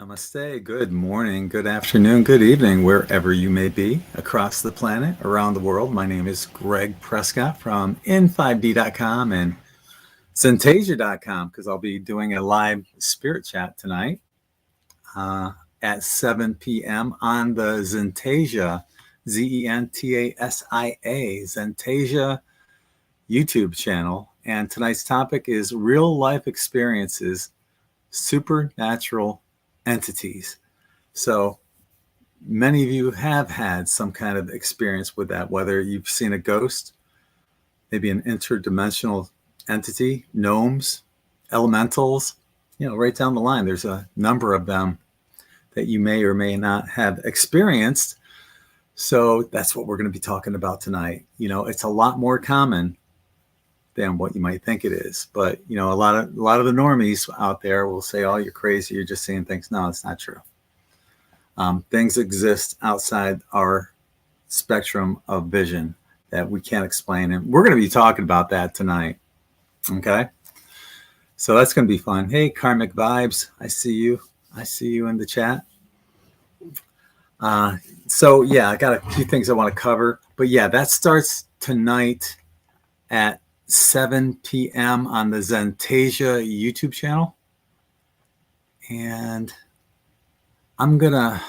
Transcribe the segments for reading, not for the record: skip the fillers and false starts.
Namaste. Good morning, good afternoon, good evening, wherever you may be across the planet, around the world. My name is Greg Prescott from in5d.com and Zentasia.com because I'll be doing a live spirit chat tonight at 7 p.m. on the Zentasia, Zentasia YouTube channel. And tonight's topic is real life experiences, supernatural entities. So many of you have had some kind of experience with that, whether you've seen a ghost, maybe an interdimensional entity, gnomes, elementals, right down the line. There's a number of them that you may or may not have experienced. So that's what we're going to be talking about tonight. It's a lot more common than what you might think it is. But, a lot of the normies out there will say, oh, you're crazy. You're just seeing things. No, it's not true. Things exist outside our spectrum of vision that we can't explain. And we're going to be talking about that tonight. Okay. So that's going to be fun. Hey, Karmic Vibes. I see you in the chat. So yeah, I got a few things I want to cover, but yeah, that starts tonight at 7 p.m. on the Zentasia YouTube channel. And I'm going to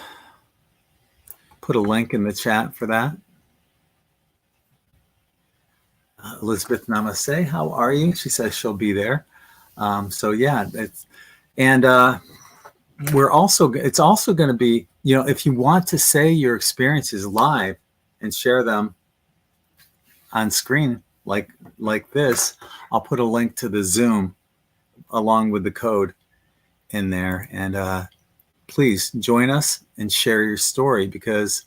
put a link in the chat for that. Elizabeth Namaste, how are you? She says she'll be there. So yeah, it's also going to be, if you want to say your experiences live and share them on screen like this, I'll put a link to the Zoom along with the code in there. And please join us and share your story because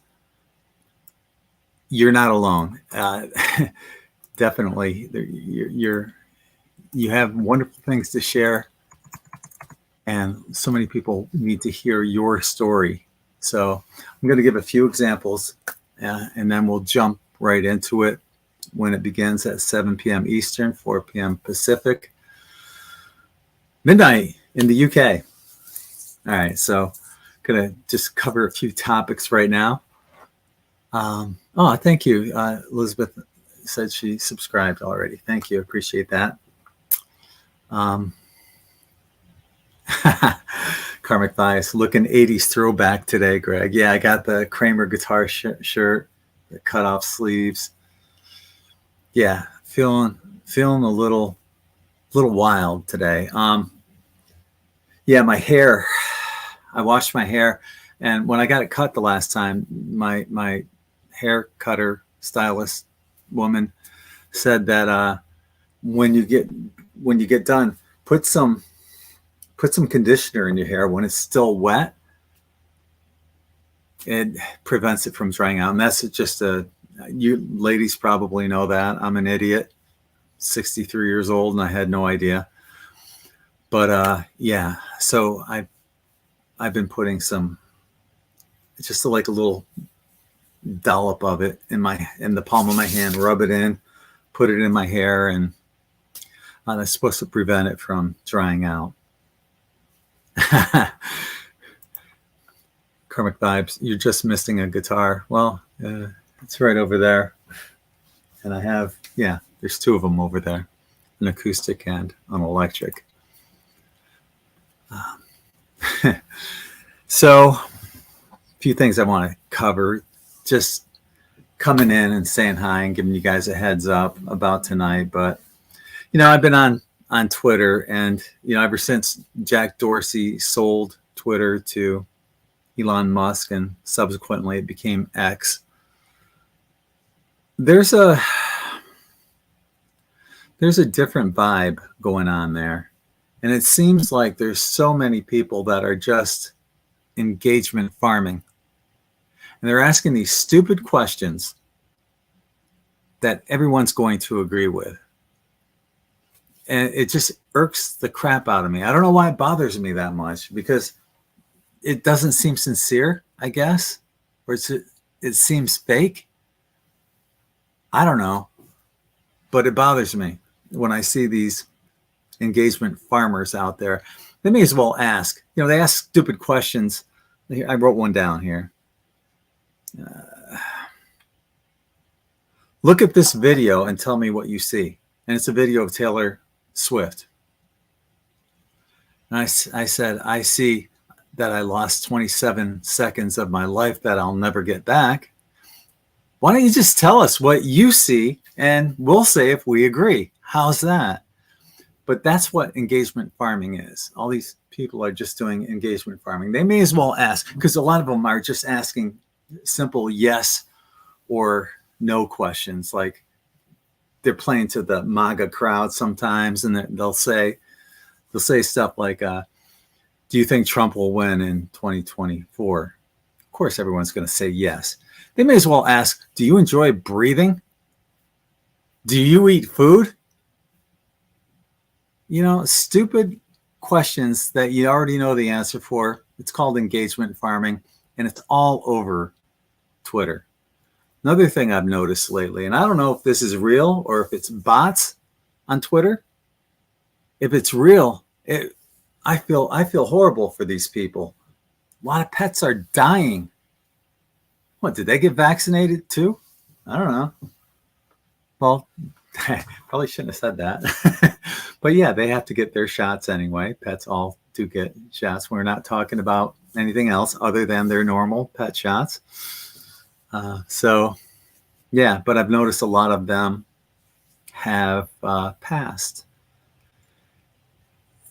you're not alone. Definitely, you have wonderful things to share, and so many people need to hear your story. So I'm going to give a few examples, and then we'll jump right into it when it begins at 7 p.m. Eastern, 4 p.m. Pacific, midnight in the UK. All right, so I'm going to just cover a few topics right now. Thank you. Elizabeth said she subscribed already. Thank you. Appreciate that. Karmic Bias, looking 80s throwback today, Greg. Yeah, I got the Kramer guitar shirt, the cut-off sleeves. Yeah, feeling a little wild today. Yeah, my hair. I washed my hair, and when I got it cut the last time, my hair cutter stylist woman said that when you get done, put some conditioner in your hair when it's still wet. It prevents it from drying out, and that's just you ladies probably know that. I'm an idiot, 63 years old, and I had no idea. But yeah, so I've been putting just like a little dollop of it in the palm of my hand, rub it in, put it in my hair, and that's supposed to prevent it from drying out. Karmic Vibes, you're just missing a guitar. Well, it's right over there. And I have, there's two of them over there, an acoustic and an electric. So a few things I want to cover, just coming in and saying hi and giving you guys a heads up about tonight. But, I've been on Twitter, and, ever since Jack Dorsey sold Twitter to Elon Musk and subsequently it became X, there's a different vibe going on there. And it seems like there's so many people that are just engagement farming. And they're asking these stupid questions that everyone's going to agree with. And it just irks the crap out of me. I don't know why it bothers me that much, because it doesn't seem sincere, I guess, or it seems fake. I don't know, but it bothers me when I see these engagement farmers out there. they may as well ask. They ask stupid questions. I wrote one down here. Look at this video and tell me what you see. And it's a video of Taylor Swift. And I said, I see that I lost 27 seconds of my life that I'll never get back. Why don't you just tell us what you see and we'll say if we agree? How's that? But that's what engagement farming is. All these people are just doing engagement farming. They may as well ask, because a lot of them are just asking simple yes or no questions. Like they're playing to the MAGA crowd sometimes, and they'll say stuff like, do you think Trump will win in 2024? Of course, everyone's going to say yes. They may as well ask, do you enjoy breathing? Do you eat food? Stupid questions that you already know the answer for. It's called engagement farming, and it's all over Twitter. Another thing I've noticed lately, and I don't know if this is real or if it's bots on Twitter. If it's real, I feel horrible for these people. A lot of pets are dying. What, did they get vaccinated too? I don't know. Well, probably shouldn't have said that. But yeah, they have to get their shots anyway. Pets all do get shots. We're not talking about anything else other than their normal pet shots. So yeah, but I've noticed a lot of them have passed.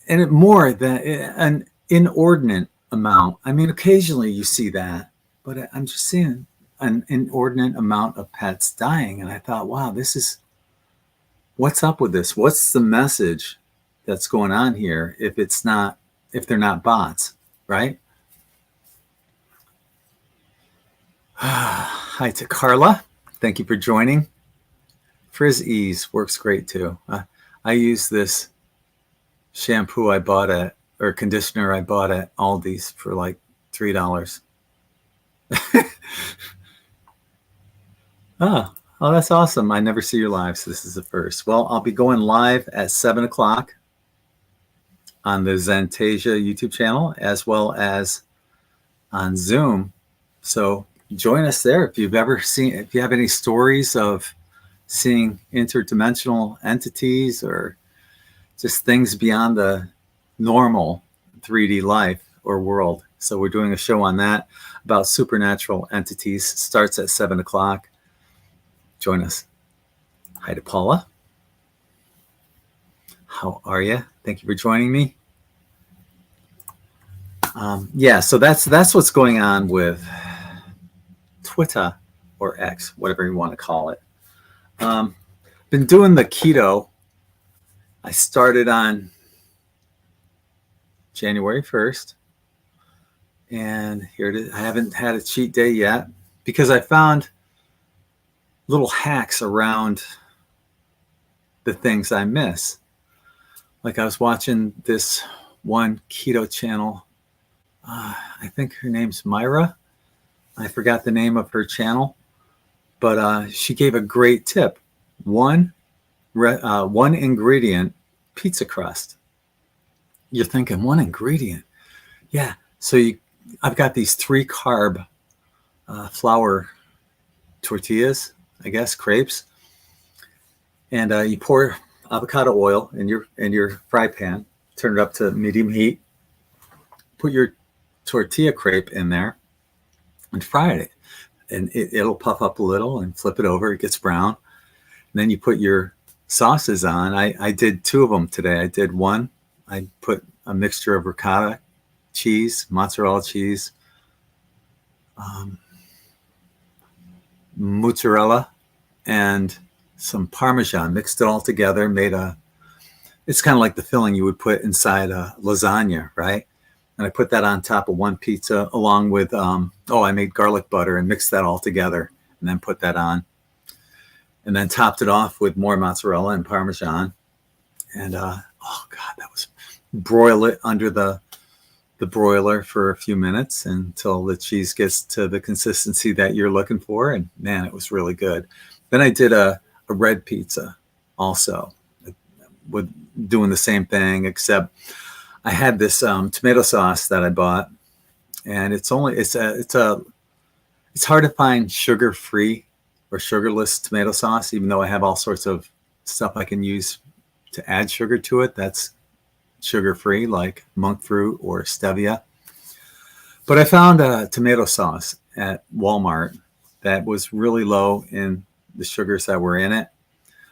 And more than an inordinate amount. I mean, occasionally you see that, but I'm just seeing an inordinate amount of pets dying. And I thought, wow, what's up with this? What's the message that's going on here if they're not bots, right? Hi to Carla. Thank you for joining. Frizz Ease works great too. I use this shampoo conditioner I bought at Aldi's for like $3. Oh, that's awesome. I never see your live, so this is the first. Well, I'll be going live at 7 o'clock on the Zentasia YouTube channel, as well as on Zoom. So join us there. If you have any stories of seeing interdimensional entities or just things beyond the normal 3D life or world. So we're doing a show on that about supernatural entities. Starts at 7 o'clock. Join us. Hi to Paula. How are you? Thank you for joining me. Yeah, so that's what's going on with Twitter or X, whatever you want to call it. Been doing the keto. I started on January 1st, and here it is. I haven't had a cheat day yet because I found little hacks around the things I miss. Like I was watching this one keto channel. I think her name's Myra. I forgot the name of her channel, but she gave a great tip. One ingredient pizza crust. You're thinking, one ingredient? Yeah. So I've got these 3 carb flour tortillas, I guess, crepes, and you pour avocado oil in your fry pan, turn it up to medium heat, put your tortilla crepe in there, and fry it. And it'll puff up a little and flip it over. It gets brown. And then you put your sauces on. I did 2 of them today. I did one. I put a mixture of ricotta cheese, mozzarella cheese, mozzarella, and some Parmesan. Mixed it all together. It's kind of like the filling you would put inside a lasagna, right? And I put that on top of one pizza along with, I made garlic butter and mixed that all together and then put that on. And then topped it off with more mozzarella and Parmesan. And, broil it under the broiler for a few minutes until the cheese gets to the consistency that you're looking for. And man, it was really good. Then I did a red pizza also with doing the same thing, except I had this tomato sauce that I bought, and it's hard to find sugar-free or sugarless tomato sauce, even though I have all sorts of stuff I can use to add sugar to it that's sugar-free, like monk fruit or stevia. But I found a tomato sauce at Walmart that was really low in the sugars that were in it.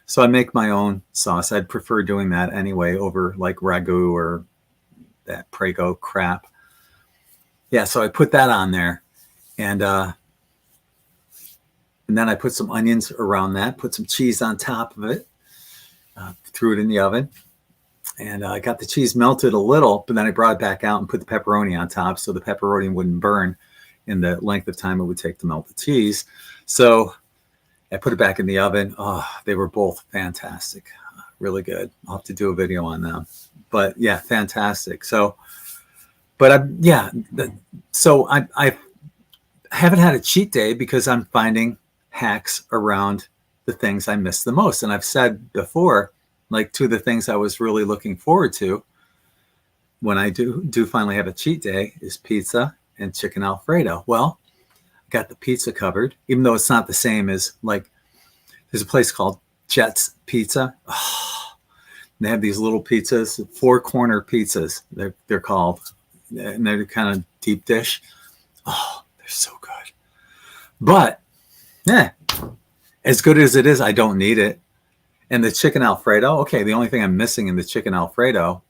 So I make my own sauce. I'd prefer doing that anyway over like ragu or that Prego crap. Yeah, so I put that on there, and then I put some onions around that, put some cheese on top of it, threw it in the oven, and I got the cheese melted a little, but then I brought it back out and put the pepperoni on top so the pepperoni wouldn't burn in the length of time it would take to melt the cheese. So I put it back in the oven. Oh, they were both fantastic. Really good. I'll have to do a video on them. But yeah, fantastic. So, but I haven't had a cheat day because I'm finding hacks around the things I miss the most. And I've said before, like two of the things I was really looking forward to when I do finally have a cheat day is pizza and chicken Alfredo. Well, I got the pizza covered, even though it's not the same as like, there's a place called Jet's Pizza. Oh, they have these little pizzas, 4-corner pizzas, they're called, and they're kind of deep dish. Oh, they're so good. But yeah, as good as it is, I don't need it. And the chicken Alfredo, okay, the only thing I'm missing in the chicken Alfredo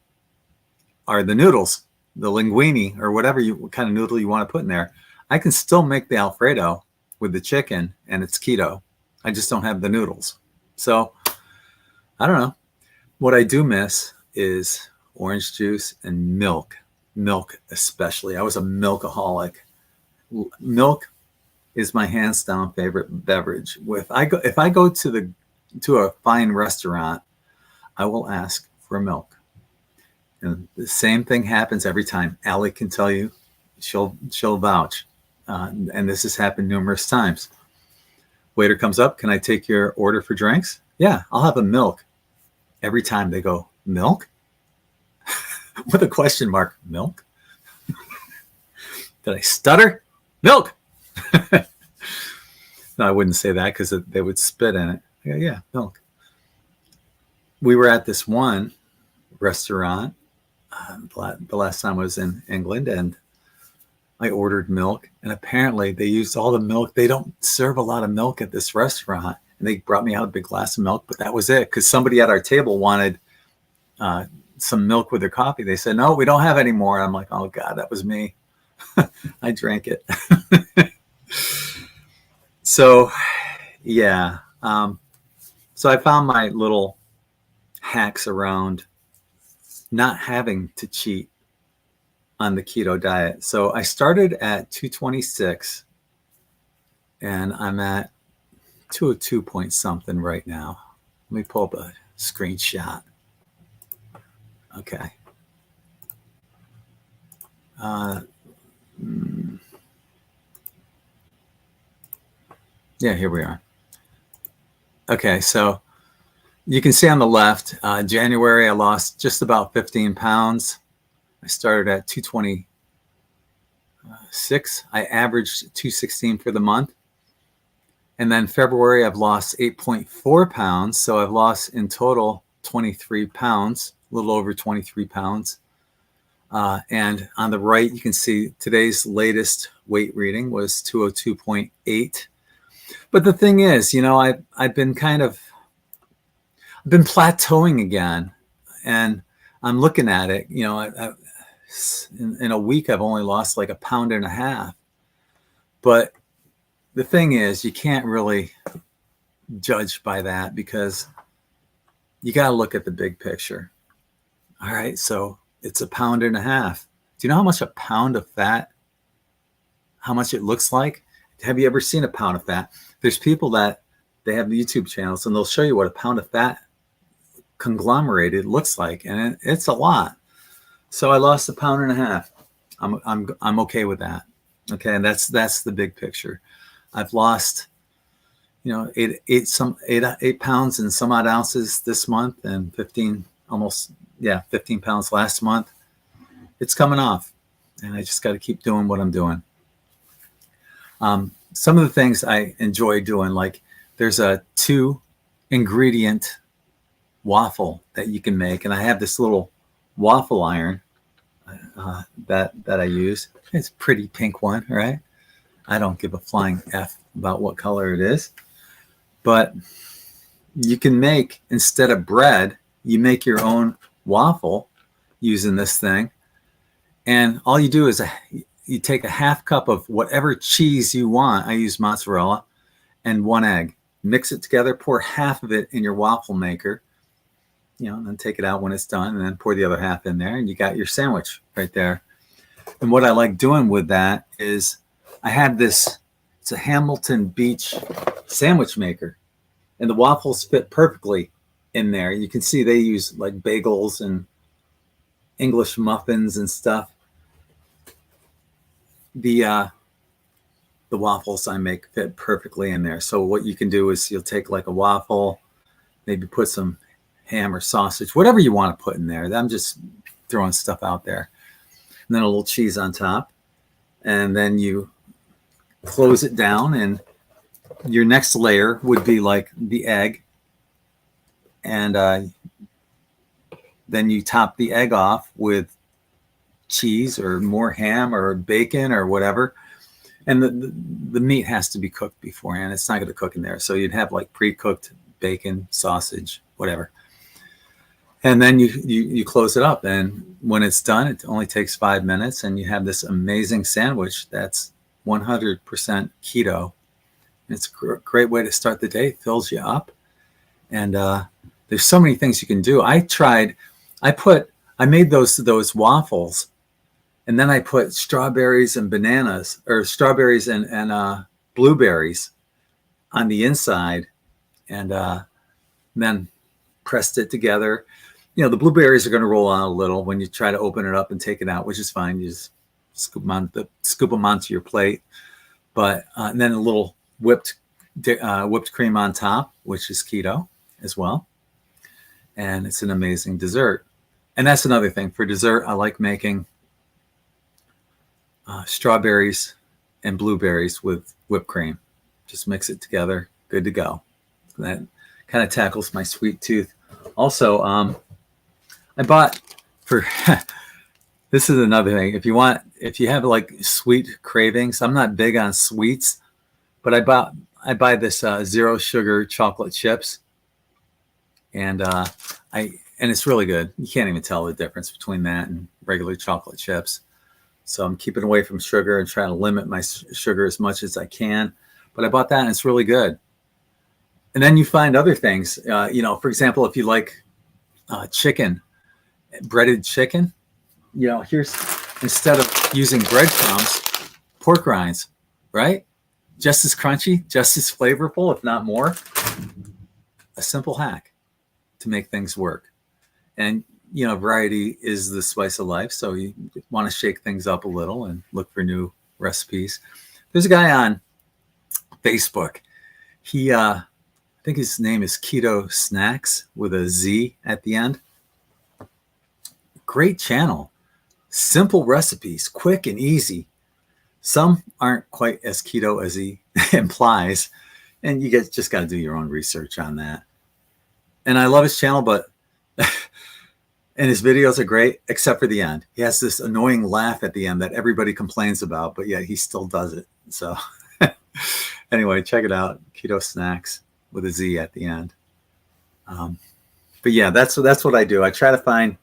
are the noodles, the linguine or whatever what kind of noodle you want to put in there. I can still make the Alfredo with the chicken, and it's keto. I just don't have the noodles. So I don't know. What I do miss is orange juice and milk. Milk especially. I was a milkaholic. Milk is my hands down favorite beverage. If I go to a fine restaurant, I will ask for milk. And the same thing happens every time. Allie can tell you, she'll vouch. And this has happened numerous times. Waiter comes up, can I take your order for drinks? Yeah, I'll have a milk. Every time they go, milk? With a question mark, milk? Did I stutter? Milk! No, I wouldn't say that because they would spit in it. Yeah, milk. We were at this one restaurant the last time I was in England, and I ordered milk, and apparently they used all the milk. They don't serve a lot of milk at this restaurant, and they brought me out a big glass of milk, but that was it because somebody at our table wanted some milk with their coffee. They said, no, we don't have any more. I'm like, oh God, that was me. I drank it. So yeah. So I found my little hacks around not having to cheat on the keto diet. So I started at 226 and I'm at 202 point something right now. Let me pull up a screenshot. Okay. Yeah, here we are. Okay, so you can see on the left, January, I lost just about 15 pounds. I started at 226. I averaged 216 for the month. And then February, I've lost 8.4 pounds. So I've lost in total 23 pounds, a little over 23 pounds. And on the right, you can see today's latest weight reading was 202.8. But the thing is, I've been plateauing again, and I'm looking at it, in a week, I've only lost like 1.5 pounds. But the thing is, you can't really judge by that because you got to look at the big picture. All right. So it's 1.5 pounds. Do you know how much a pound of fat, how much it looks like? Have you ever seen a pound of fat? There's people that they have YouTube channels and they'll show you what a pound of fat conglomerated looks like. And it's a lot. So I lost 1.5 pounds. I'm okay with that. Okay. And that's the big picture. I've lost, 8 pounds and some odd ounces this month and 15 pounds last month. it's coming off, and I just got to keep doing what I'm doing. Some of the things I enjoy doing, like there's a 2-ingredient waffle that you can make, and I have this little waffle iron that I use. It's a pretty pink one, right? I don't give a flying F about what color it is, but you can make, instead of bread, you make your own waffle using this thing. And all you do is you take a half cup of whatever cheese you want. I use mozzarella, and 1 egg. Mix it together, pour half of it in your waffle maker, and then take it out when it's done, and then pour the other half in there, and you got your sandwich right there. And what I like doing with that is I have this, it's a Hamilton Beach sandwich maker, and the waffles fit perfectly in there. You can see they use like bagels and English muffins and stuff. The waffles I make fit perfectly in there. So what you can do is you'll take like a waffle, maybe put some ham or sausage, whatever you want to put in there. I'm just throwing stuff out there. And then a little cheese on top. And then you close it down, and your next layer would be like the egg. And then you top the egg off with cheese or more ham or bacon or whatever. And the meat has to be cooked beforehand. It's not going to cook in there. So you'd have like pre-cooked bacon, sausage, whatever. And then you close it up. And when it's done, it only takes 5 minutes. And you have this amazing sandwich that's 100% keto. It's a great way to start the day. It fills you up. And there's so many things you can do. I made those waffles. And then I put strawberries and bananas, or strawberries and blueberries on the inside, and then pressed it together. The blueberries are going to roll out a little when you try to open it up and take it out, which is fine. You just scoop them onto your plate. But and then a little whipped cream on top, which is keto as well. And it's an amazing dessert. And that's another thing. For dessert, I like making strawberries and blueberries with whipped cream. Just mix it together. Good to go. That kind of tackles my sweet tooth. Also, I bought for this is another thing. If you have like sweet cravings, I'm not big on sweets, but I buy this 0 sugar chocolate chips, and it's really good. You can't even tell the difference between that and regular chocolate chips. So I'm keeping away from sugar and trying to limit my sugar as much as I can. But I bought that, and it's really good. And then you find other things. For example, if you like chicken, breaded chicken, here's, instead of using breadcrumbs, pork rinds, right? Just as crunchy, just as flavorful, if not more. A simple hack to make things work. And variety is the spice of life. So you want to shake things up a little and look for new recipes. There's a guy on Facebook. He, I think his name is Keto Snacks with a Z at the end. Great channel. Simple recipes, quick and easy. Some aren't quite as keto as he implies. And you just got to do your own research on that. And I love his channel, but and his videos are great, except for the end. He has this annoying laugh at the end that everybody complains about, but yet he still does it. So anyway, check it out. Keto Snacks with a Z at the end. But yeah, that's what I do. I try to find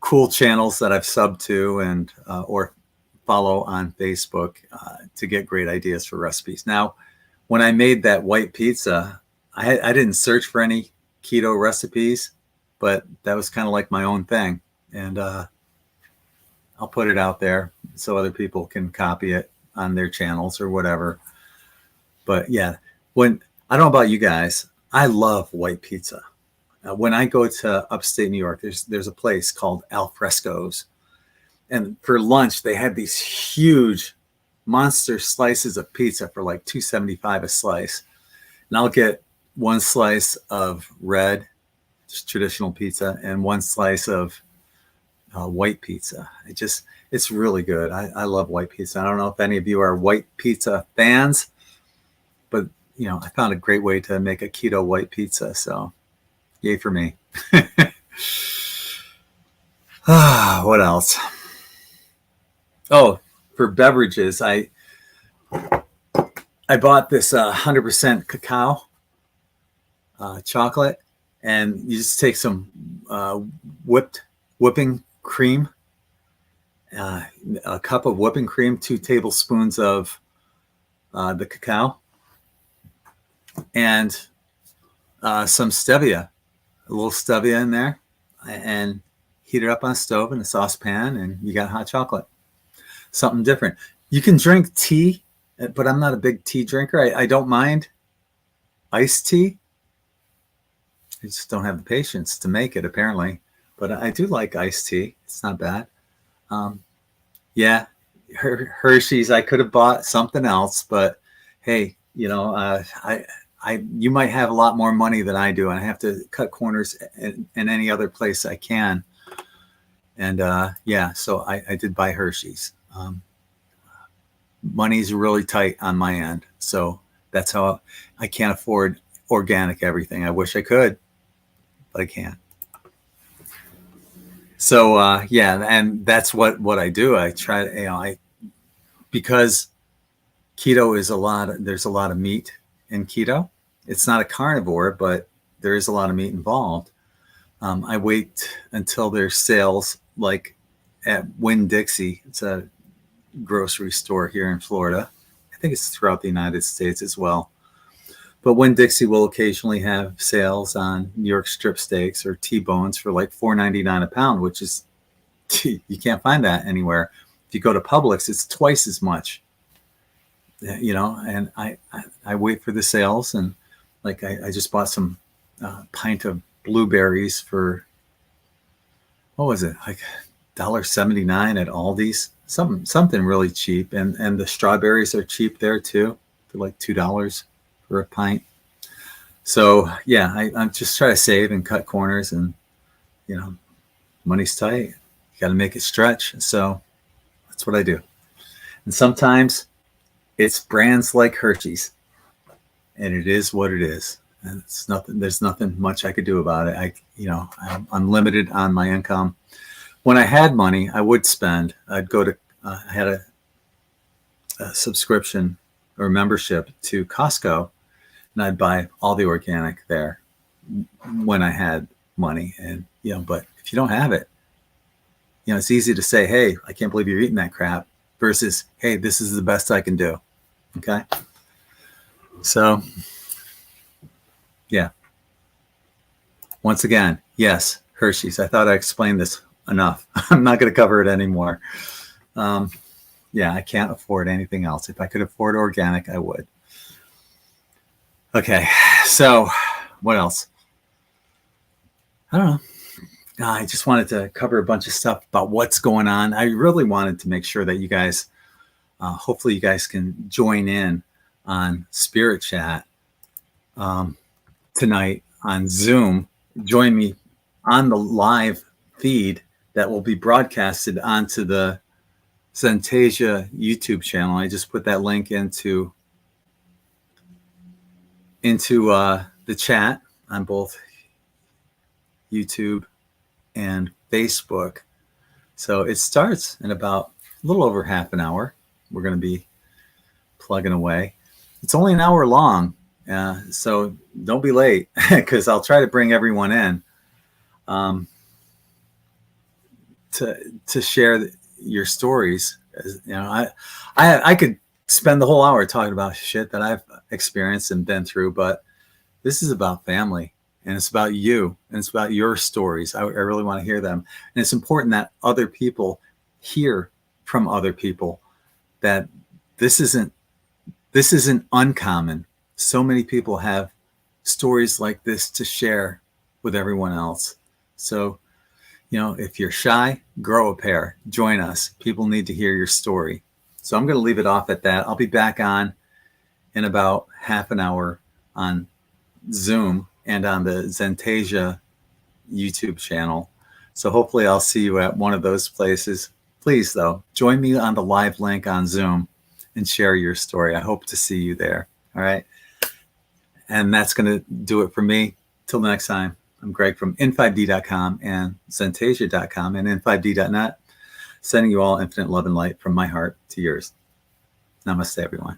cool channels that I've subbed to and or follow on Facebook to get great ideas for recipes. Now, when I made that white pizza, I didn't search for any keto recipes, but that was kind of like my own thing. And I'll put it out there so other people can copy it on their channels or whatever. But yeah, I don't know about you guys, I love white pizza. When I go to upstate New York, there's a place called Al Fresco's. And for lunch, they had these huge monster slices of pizza for like $2.75 a slice. And I'll get 1 slice of red, just traditional pizza, and 1 slice of white pizza. It's really good. I love white pizza. I don't know if any of you are white pizza fans, but I found a great way to make a keto white pizza. So yay for me. What else? Oh, for beverages, I bought this 100% cacao chocolate, and you just take some whipping cream, a cup of whipping cream, 2 tablespoons of the cacao, and some stevia, a little stevia in there, and heat it up on a stove in a saucepan, and you got hot chocolate. Something different. You can drink tea, but I'm not a big tea drinker. I don't mind iced tea. I just don't have the patience to make it, apparently. But I do like iced tea. It's not bad. Yeah, Hershey's. I could have bought something else, but hey, you might have a lot more money than I do, and I have to cut corners in any other place I can. And so I did buy Hershey's. Money's really tight on my end, so that's how I can't afford organic everything. I wish I could, but I can't. So and that's what I do. I try to, because keto is there's a lot of meat in keto. It's not a carnivore, but there is a lot of meat involved. I wait until there's sales, like at Winn-Dixie. It's a grocery store here in Florida. I think it's throughout the United States as well. But Winn-Dixie will occasionally have sales on New York strip steaks or T-bones for like $4.99 a pound, which is, you can't find that anywhere. If you go to Publix, it's twice as much. And I wait for the sales, and like I just bought some pint of blueberries for, what was it, like $1.79 at Aldi's, something really cheap, and the strawberries are cheap there too. They're like $2 for a pint. So yeah, I'm just trying to save and cut corners, and money's tight. You got to make it stretch. So that's what I do. And sometimes it's brands like Hershey's, and it is what it is. And it's nothing. There's nothing much I could do about it. I'm limited on my income. When I had money, I would spend. I'd go to. I had a subscription or membership to Costco, and I'd buy all the organic there when I had money. And but if you don't have it, it's easy to say, "Hey, I can't believe you're eating that crap," versus, "Hey, this is the best I can do." Okay. So, yeah. Once again, yes, Hershey's. I thought I explained this enough. I'm not going to cover it anymore. I can't afford anything else. If I could afford organic, I would. Okay. So, what else? I don't know. I just wanted to cover a bunch of stuff about what's going on. I really wanted to make sure that you guys, hopefully you guys can join in on Spirit Chat tonight on Zoom. Join me on the live feed that will be broadcasted onto the Zentasia YouTube channel. I just put that link into the chat on both YouTube and Facebook. So it starts in about a little over half an hour. We're going to be plugging away. It's only an hour long, so don't be late, because I'll try to bring everyone in to share your stories. I could spend the whole hour talking about shit that I've experienced and been through, but this is about family, and it's about you, and it's about your stories. I really want to hear them, and it's important that other people hear from other people that this isn't uncommon. So many people have stories like this to share with everyone else. So, if you're shy, grow a pair. Join us. People need to hear your story. So I'm going to leave it off at that. I'll be back on in about half an hour on Zoom and on the Zentasia YouTube channel. So hopefully I'll see you at one of those places. Please, though, join me on the live link on Zoom and share your story. I hope to see you there. All right. And that's going to do it for me. Till next time, I'm Greg from in5d.com and Zentasia.com and in5d.net, sending you all infinite love and light from my heart to yours. Namaste, everyone.